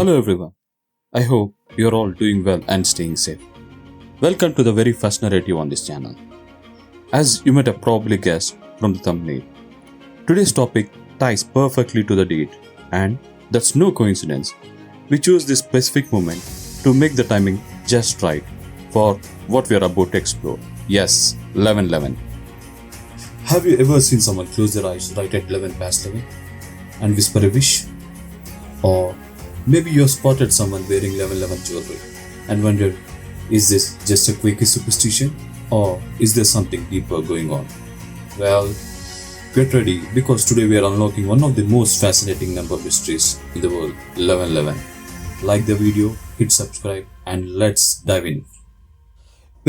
Hello everyone. I hope you're all doing well and staying safe. Welcome to the very first narrative on this channel. As you might have probably guessed from the thumbnail, today's topic ties perfectly to the date, and that's no coincidence. We chose this specific moment to make the timing just right for what we are about to explore. Yes, 11:11. Have you ever seen someone close their eyes right at 11 past 11 and whisper a wish? Or maybe you have spotted someone wearing 11:11 jewelry and wondered, is this just a quirky superstition or is there something deeper going on? Well, get ready because today we are unlocking one of the most fascinating number mysteries in the world, 11:11. Like the video, hit subscribe, and let's dive in.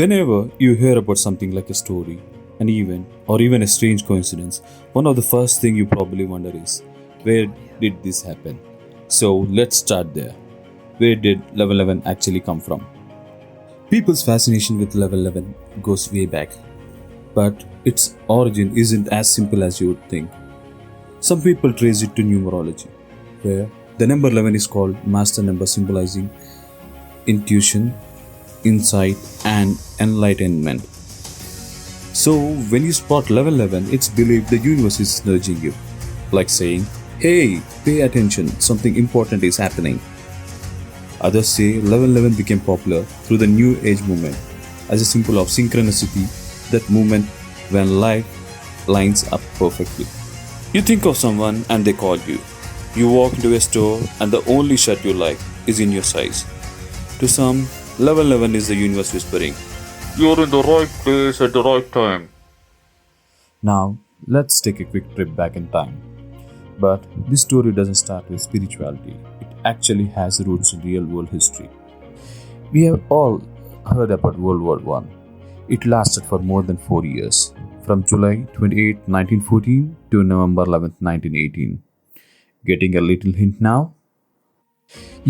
Whenever you hear about something like a story, an event, or even a strange coincidence, one of the first things you probably wonder is, where did this happen? So let's start there. Where did 11:11 actually come from? People's fascination with 11:11 goes way back, but its origin isn't as simple as you would think. Some people trace it to numerology, where the number 11 is called master number, symbolizing intuition, insight, and enlightenment. So when you spot 11:11, it's believed the universe is nudging you, like saying, "Hey, pay attention, something important is happening." Others say 11:11 became popular through the New Age movement as a symbol of synchronicity, that moment when life lines up perfectly. You think of someone and they call you. You walk into a store and the only shirt you like is in your size. To some, 11:11 is the universe whispering, "You're in the right place at the right time." Now, let's take a quick trip back in time. But this story doesn't start with spirituality. It actually has roots in real-world history. We have all heard about World War I. It lasted for more than 4 years, from July 28, 1914 to November 11, 1918. Getting a little hint now?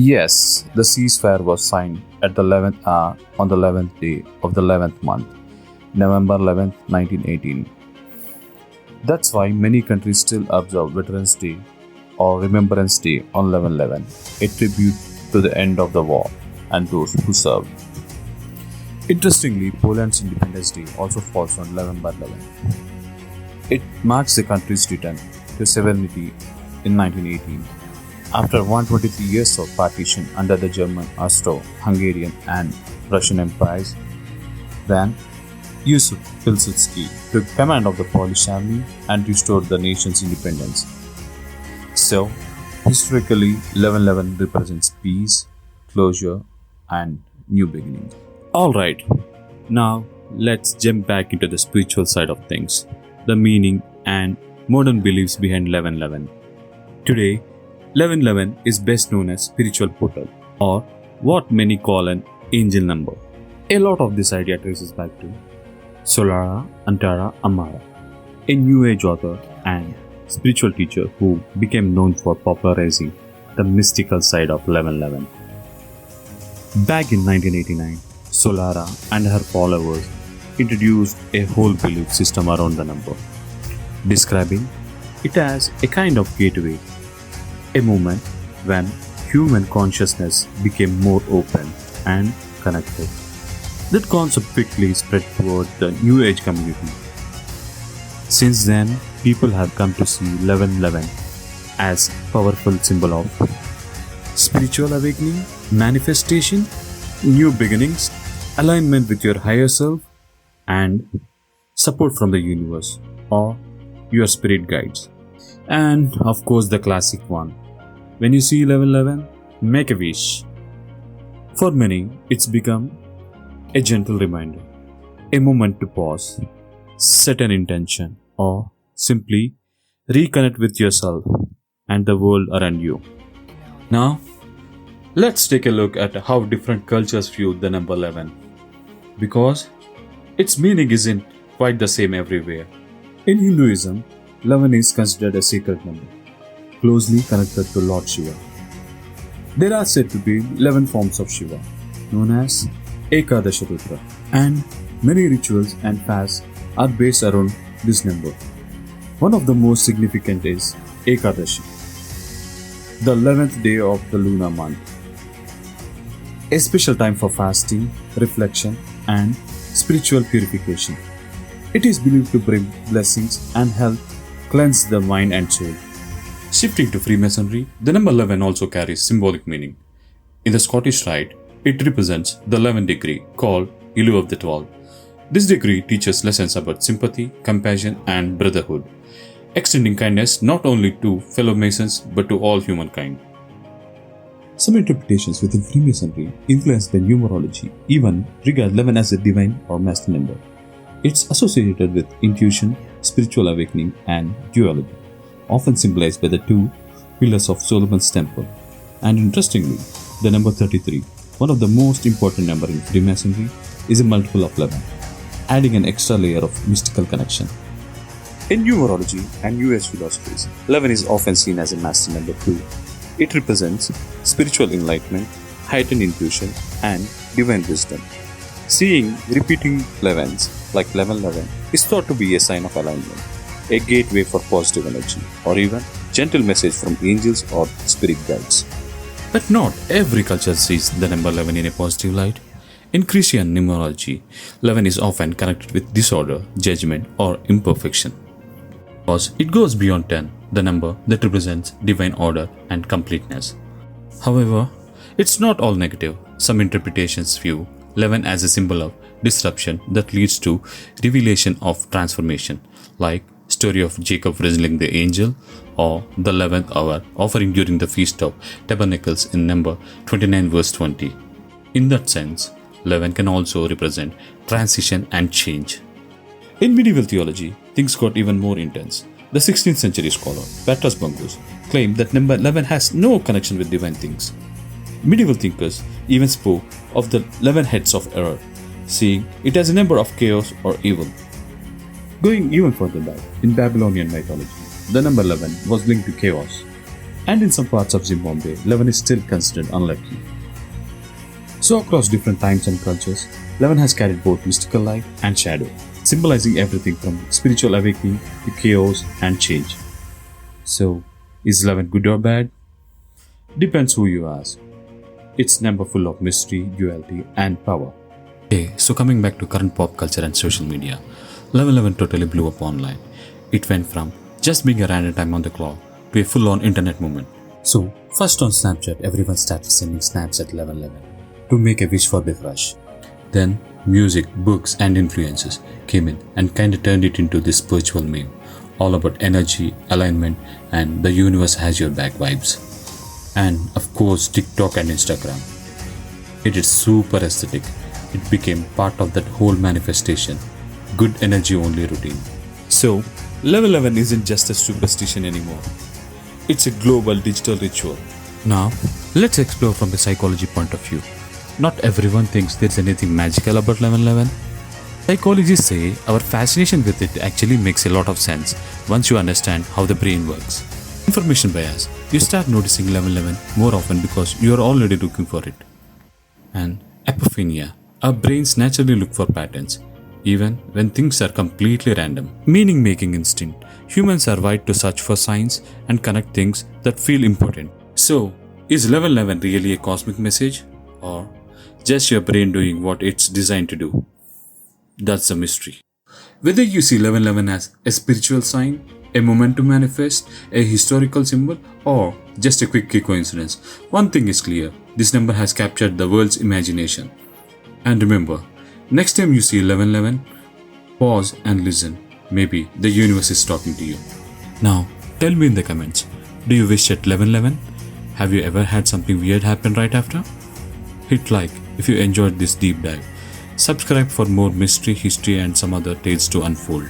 Yes, the ceasefire was signed at the 11th hour on the 11th day of the 11th month, November 11, 1918. That's why many countries still observe Veterans Day or Remembrance Day on 11/11, a tribute to the end of the war and those who served. Interestingly, Poland's Independence Day also falls on November 11. It marks the country's return to sovereignty in 1918 after 123 years of partition under the German, Austro-Hungarian, and Russian empires. Then Yusuf Pilsudski took command of the Polish army and restored the nation's independence. So, historically, 11:11 represents peace, closure, and new beginnings. Alright, now let's jump back into the spiritual side of things, the meaning and modern beliefs behind 11:11. Today, 11:11 is best known as spiritual portal, or what many call an angel number. A lot of this idea traces back to Solara Antara Amara, a New Age author and spiritual teacher who became known for popularizing the mystical side of 11:11. Back in 1989, Solara and her followers introduced a whole belief system around the number, describing it as a kind of gateway, a moment when human consciousness became more open and connected. That concept quickly spread toward the New Age community. Since then, people have come to see 11:11 as a powerful symbol of spiritual awakening, manifestation, new beginnings, alignment with your higher self, and support from the universe or your spirit guides. And of course, the classic one. When you see 11:11, make a wish. For many, it's become a gentle reminder, a moment to pause, set an intention, or simply reconnect with yourself and the world around you. Now, let's take a look at how different cultures view the number 11, because its meaning isn't quite the same everywhere. In Hinduism, 11 is considered a sacred number, closely connected to Lord Shiva. There are said to be 11 forms of Shiva, known as Ekadashi Rudra, and many rituals and fasts are based around this number. One of the most significant is Ekadashi. the 11th day of the lunar month. A special time for fasting, reflection, and spiritual purification. It is believed to bring blessings and help cleanse the mind and soul. Shifting to Freemasonry, the number 11 also carries symbolic meaning. In the Scottish Rite, it represents the 11th degree called Ilu of the 12. This degree teaches lessons about sympathy, compassion, and brotherhood, extending kindness not only to fellow Masons but to all humankind. Some interpretations within Freemasonry, influenced by numerology, even regard 11 as a divine or master number. It's associated with intuition, spiritual awakening, and duality, often symbolized by the two pillars of Solomon's temple. And interestingly, the number 33, one of the most important numbers in Freemasonry, is a multiple of 11, adding an extra layer of mystical connection. In numerology and US philosophies, 11 is often seen as a master number too. It represents spiritual enlightenment, heightened intuition, and divine wisdom. Seeing repeating 11s like 1111 is thought to be a sign of alignment, a gateway for positive energy, or even gentle message from angels or spirit guides. But not every culture sees the number 11 in a positive light. In Christian numerology, 11 is often connected with disorder, judgment, or imperfection. Because it goes beyond 10, the number that represents divine order and completeness. However, it's not all negative. Some interpretations view 11 as a symbol of disruption that leads to revelation of transformation, like story of Jacob wrestling the angel or the 11th hour offering during the Feast of Tabernacles in number 29 verse 20. In that sense, 11 can also represent transition and change. In medieval theology, things got even more intense. The 16th century scholar Petrus Bungus claimed that number 11 has no connection with divine things. Medieval thinkers even spoke of the 11 heads of error, seeing it as a number of chaos or evil. Going even further back, in Babylonian mythology, the number 11 was linked to chaos, and in some parts of Zimbabwe, 11 is still considered unlucky. So across different times and cultures, 11 has carried both mystical light and shadow, symbolizing everything from spiritual awakening to chaos and change. So, is 11 good or bad? Depends who you ask. It's number full of mystery, duality, and power. Okay, so coming back to current pop culture and social media, 1111 totally blew up online. It went from just being a random time on the clock to a full-on internet movement. So, first on Snapchat, everyone started sending snaps at 1111 to make a wish for the crush. Then, music, books, and influences came in and kinda turned it into this spiritual meme, all about energy, alignment, and the universe has your back vibes. And of course, TikTok and Instagram. It is super aesthetic. It became part of that whole manifestation, good energy only routine. So, level 11 isn't just a superstition anymore. It's a global digital ritual. Now, let's explore from the psychology point of view. Not everyone thinks there's anything magical about 1111. Psychologists say our fascination with it actually makes a lot of sense once you understand how the brain works. Information bias. You start noticing 1111 more often because you are already looking for it. And epiphania. Our brains naturally look for patterns, even when things are completely random. Meaning-making instinct. Humans are wired to search for signs and connect things that feel important. So, is 1111 really a cosmic message? Or just your brain doing what it's designed to do? That's a mystery. Whether you see 1111 as a spiritual sign, a moment to manifest, a historical symbol, or just a quick coincidence, one thing is clear: this number has captured the world's imagination. And remember, next time you see 1111, pause and listen. Maybe the universe is talking to you. Now, tell me in the comments, do you wish at 1111? Have you ever had something weird happen right after? Hit like if you enjoyed this deep dive. Subscribe for more mystery, history, and some other tales to unfold.